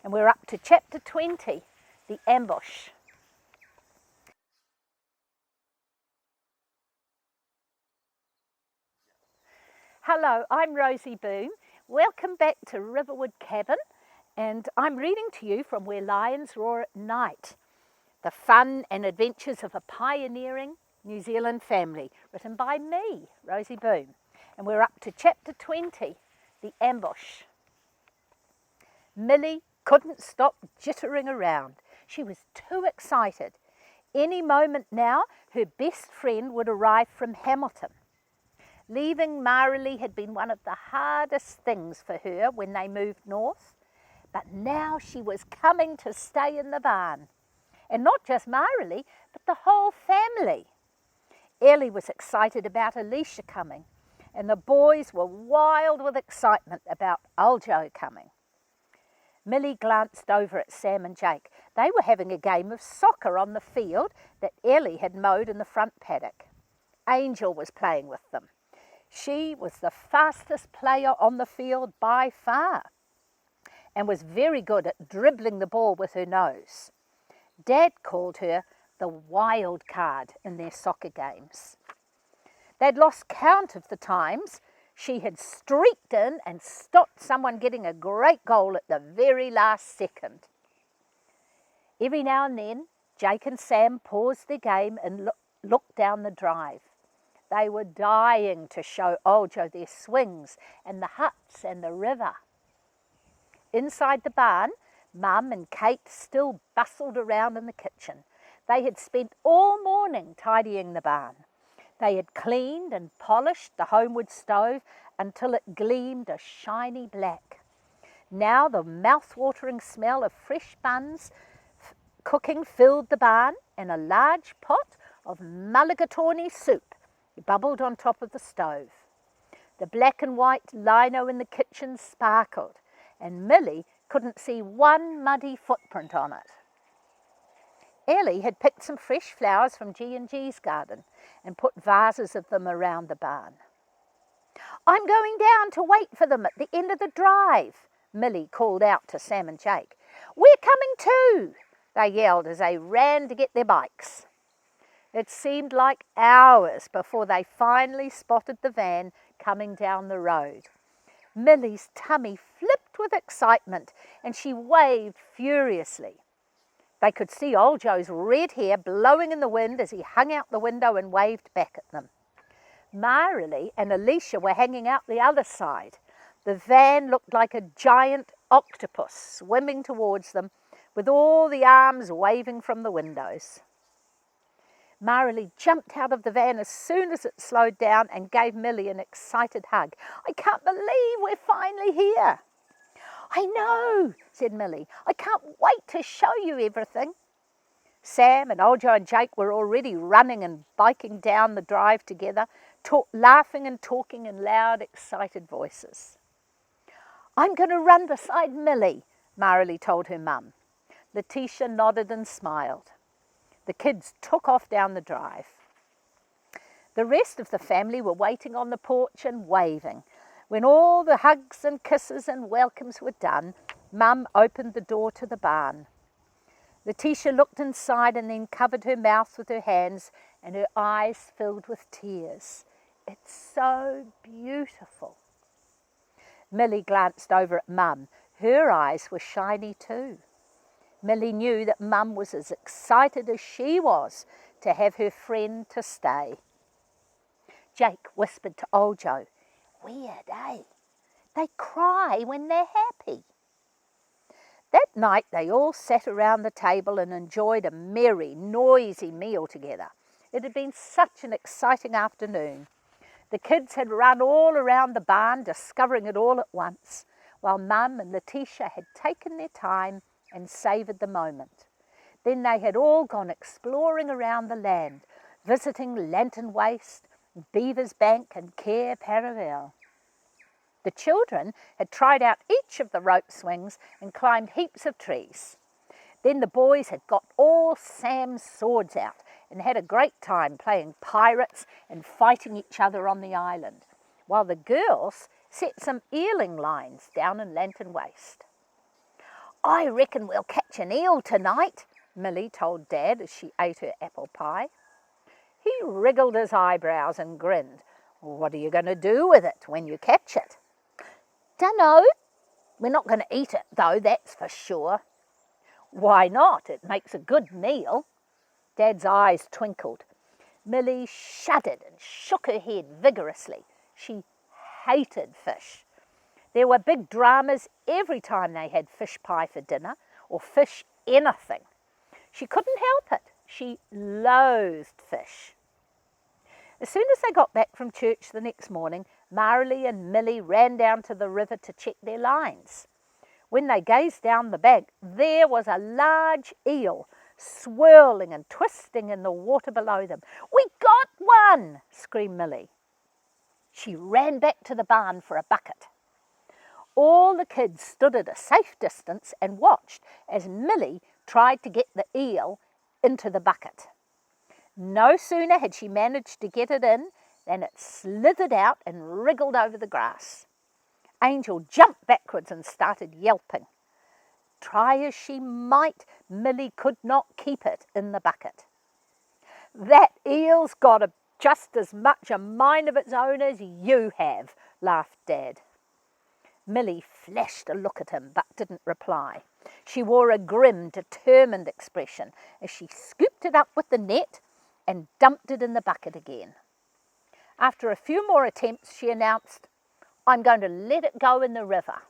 and we're up to chapter 20, The Ambush. Hello, I'm Rosie Boom. Welcome back to Riverwood Cabin, and I'm reading to you from Where Lions Roar at Night, the fun and adventures of a pioneering New Zealand family, written by me, Rosie Boom. And we're up to chapter 20, The Ambush. Millie couldn't stop jittering around. She was too excited. Any moment now, her best friend would arrive from Hamilton. Leaving Marilee had been one of the hardest things for her when they moved north, but now she was coming to stay in the barn. And not just Marilee, but the whole family. Ellie was excited about Alicia coming, and the boys were wild with excitement about Aljo coming. Millie glanced over at Sam and Jake. They were having a game of soccer on the field that Ellie had mowed in the front paddock. Angel was playing with them. She was the fastest player on the field by far and was very good at dribbling the ball with her nose. Dad called her the wild card in their soccer games. They'd lost count of the times she had streaked in and stopped someone getting a great goal at the very last second. Every now and then, Jake and Sam paused their game and looked down the drive. They were dying to show Aljo their swings and the huts and the river. Inside the barn, Mum and Kate still bustled around in the kitchen. They had spent all morning tidying the barn. They had cleaned and polished the homewood stove until it gleamed a shiny black. Now the mouth-watering smell of fresh buns cooking filled the barn, and a large pot of mulligatawny soup bubbled on top of the stove. The black and white lino in the kitchen sparkled, and Millie couldn't see one muddy footprint on it. Ellie had picked some fresh flowers from G&G's garden and put vases of them around the barn. "I'm going down to wait for them at the end of the drive," Millie called out to Sam and Jake. "We're coming too," they yelled as they ran to get their bikes. It seemed like hours before they finally spotted the van coming down the road. Millie's tummy flipped with excitement and she waved furiously. They could see Aljo's red hair blowing in the wind as he hung out the window and waved back at them. Marilee and Alicia were hanging out the other side. The van looked like a giant octopus swimming towards them with all the arms waving from the windows. Marilee jumped out of the van as soon as it slowed down and gave Millie an excited hug. "I can't believe we're finally here." "I know," said Millie. "I can't wait to show you everything." Sam and Aljo and Jake were already running and biking down the drive together, laughing and talking in loud, excited voices. "I'm going to run beside Millie," Marilee told her mum. Letitia nodded and smiled. The kids took off down the drive. The rest of the family were waiting on the porch and waving. When all the hugs and kisses and welcomes were done, Mum opened the door to the barn. Letitia looked inside and then covered her mouth with her hands and her eyes filled with tears. "It's so beautiful." Millie glanced over at Mum. Her eyes were shiny too. Millie knew that Mum was as excited as she was to have her friend to stay. Jake whispered to Aljo, "Weird, eh? They cry when they're happy." That night they all sat around the table and enjoyed a merry, noisy meal together. It had been such an exciting afternoon. The kids had run all around the barn, discovering it all at once, while Mum and Letitia had taken their time and savoured the moment. Then they had all gone exploring around the land, visiting Lantern Waste, Beaver's Bank and Care Paravel. The children had tried out each of the rope swings and climbed heaps of trees. Then the boys had got all Sam's swords out and had a great time playing pirates and fighting each other on the island, while the girls set some eeling lines down in Lantern Waste. I reckon we'll catch an eel tonight, Millie told Dad as she ate her apple pie. He wriggled his eyebrows and grinned. What are you going to do with it when you catch it? Dunno. We're not going to eat it, though, that's for sure. Why not? It makes a good meal. Dad's eyes twinkled. Millie shuddered and shook her head vigorously. She hated fish. There were big dramas every time they had fish pie for dinner, or fish anything. She couldn't help it. She loathed fish. As soon as they got back from church the next morning, Marilee and Millie ran down to the river to check their lines. When they gazed down the bank, there was a large eel swirling and twisting in the water below them. "We got one!" screamed Millie. She ran back to the barn for a bucket. All the kids stood at a safe distance and watched as Millie tried to get the eel into the bucket. No sooner had she managed to get it in than it slithered out and wriggled over the grass. Angel jumped backwards and started yelping. Try as she might, Millie could not keep it in the bucket. "That eel's got just as much a mind of its own as you have," laughed Dad. Millie flashed a look at him but didn't reply. She wore a grim, determined expression as she scooped it up with the net and dumped it in the bucket again. After a few more attempts, she announced, "I'm going to let it go in the river."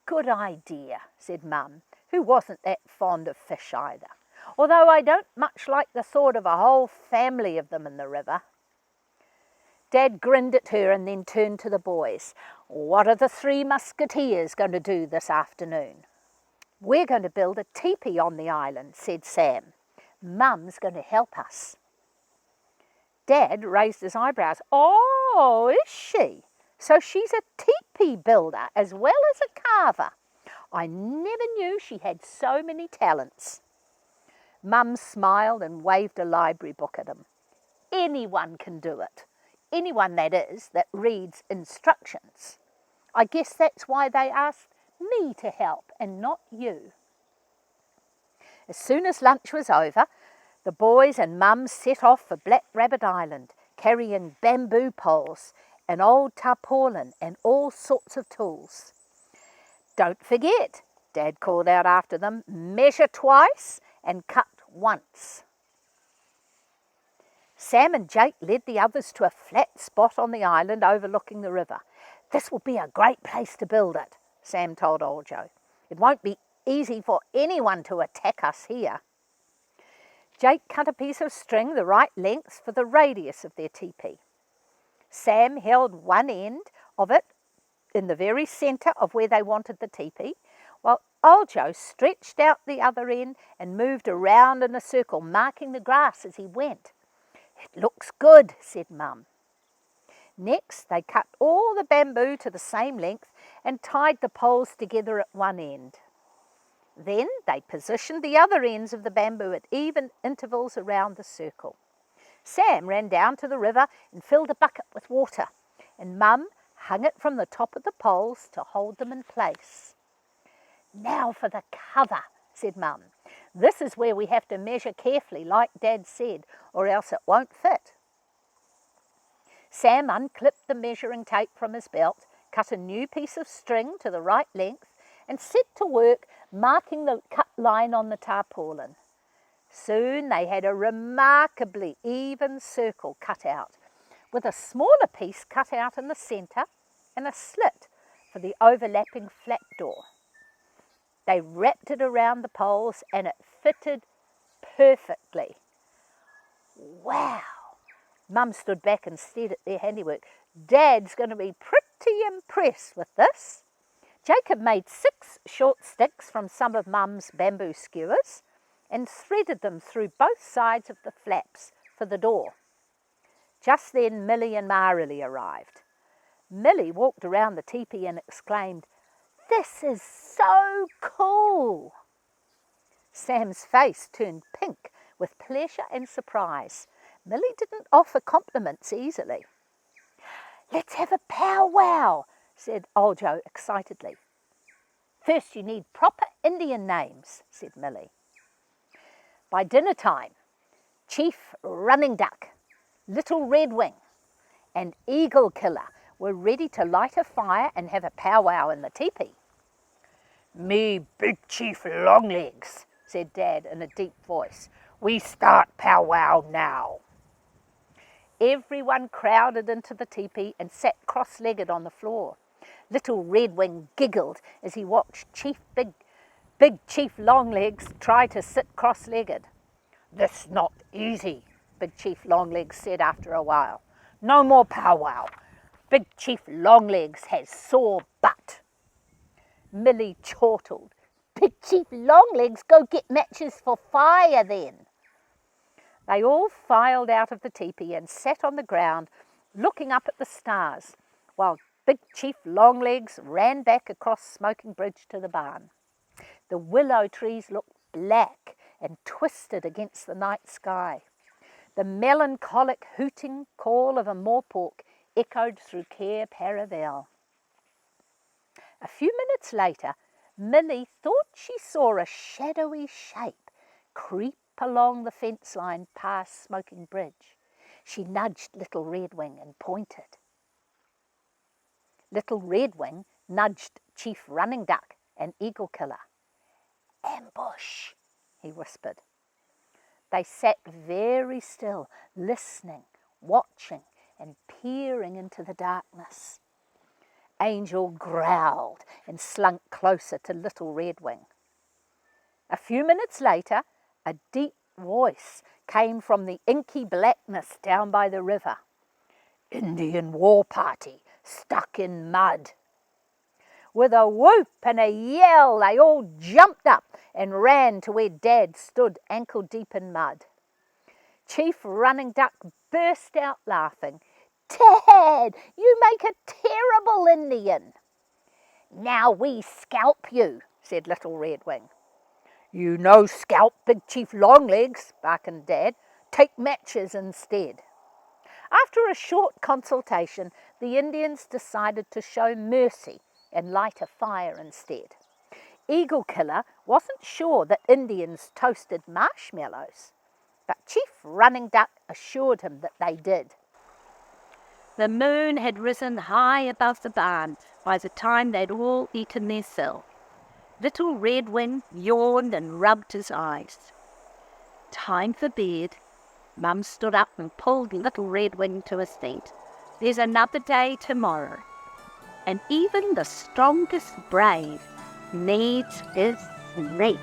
"Good idea," said Mum, who wasn't that fond of fish either, although I don't much like the thought of a whole family of them in the river. Dad grinned at her and then turned to the boys. "What are the three musketeers going to do this afternoon?" "We're going to build a teepee on the island," said Sam. "Mum's going to help us." Dad raised his eyebrows. "Oh, is she? So she's a teepee builder as well as a carver. I never knew she had so many talents." Mum smiled and waved a library book at him. "Anyone can do it. Anyone, that is, that reads instructions. I guess that's why they asked me to help and not you." As soon as lunch was over, the boys and Mum set off for Black Rabbit Island, carrying bamboo poles, an old tarpaulin and all sorts of tools. "Don't forget," Dad called out after them, "measure twice and cut once." Sam and Jake led the others to a flat spot on the island overlooking the river. "This will be a great place to build it," Sam told old Joe. "It won't be easy for anyone to attack us here." Jake cut a piece of string the right length for the radius of their teepee. Sam held one end of it in the very centre of where they wanted the teepee, while old Joe stretched out the other end and moved around in a circle, marking the grass as he went. "It looks good," said Mum. Next, they cut all the bamboo to the same length and tied the poles together at one end. Then they positioned the other ends of the bamboo at even intervals around the circle. Sam ran down to the river and filled a bucket with water, and Mum hung it from the top of the poles to hold them in place. "Now for the cover," said Mum. "This is where we have to measure carefully, like Dad said, or else it won't fit." Sam unclipped the measuring tape from his belt, cut a new piece of string to the right length, and set to work marking the cut line on the tarpaulin. Soon they had a remarkably even circle cut out, with a smaller piece cut out in the centre and a slit for the overlapping flap door. They wrapped it around the poles and it fitted perfectly. "Wow!" Mum stood back and stared at their handiwork. "Dad's going to be pretty impressed with this." Jacob made 6 short sticks from some of Mum's bamboo skewers and threaded them through both sides of the flaps for the door. Just then Millie and Marilee arrived. Millie walked around the teepee and exclaimed, "This is so cool!" Sam's face turned pink with pleasure and surprise. Millie didn't offer compliments easily. "Let's have a powwow," said old Joe excitedly. First you need proper Indian names, said Milly. By dinner time, Chief Running Duck, Little Redwing, and Eagle Killer were ready to light a fire and have a powwow in the teepee. "Me Big Chief Longlegs," said Dad in a deep voice. "We start powwow now." Everyone crowded into the teepee and sat cross-legged on the floor. Little Redwing giggled as he watched Big Chief Longlegs try to sit cross-legged. "This not easy," Big Chief Longlegs said after a while. "No more powwow. Big Chief Longlegs has sore butt." Milly chortled. "Big Chief Longlegs, go get matches for fire then." They all filed out of the teepee and sat on the ground looking up at the stars while Big Chief Longlegs ran back across Smoking Bridge to the barn. The willow trees looked black and twisted against the night sky. The melancholic hooting call of a moorpork echoed through Cair Paravel. A few minutes later, Milly thought she saw a shadowy shape creep along the fence line past Smoking Bridge. She nudged Little Redwing and pointed. Little Redwing nudged Chief Running Duck and Eagle Killer. "Ambush," he whispered. They sat very still, listening, watching, and peering into the darkness. Angel growled and slunk closer to Little Redwing. A few minutes later, a deep voice came from the inky blackness down by the river. "Indian war party stuck in mud." With a whoop and a yell, they all jumped up and ran to where Dad stood ankle deep in mud. Chief Running Duck burst out laughing. "Dad, you make a terrible Indian." "Now we scalp you," said Little Redwing. "You no scalp Big Chief Longlegs," barked Dad. "Take matches instead." After a short consultation, the Indians decided to show mercy and light a fire instead. Eagle Killer wasn't sure that Indians toasted marshmallows, but Chief Running Duck assured him that they did. The moon had risen high above the barn by the time they'd all eaten their fill. Little Redwing yawned and rubbed his eyes. "Time for bed." Mum stood up and pulled Little Redwing to his feet. "There's another day tomorrow, and even the strongest brave needs his sleep."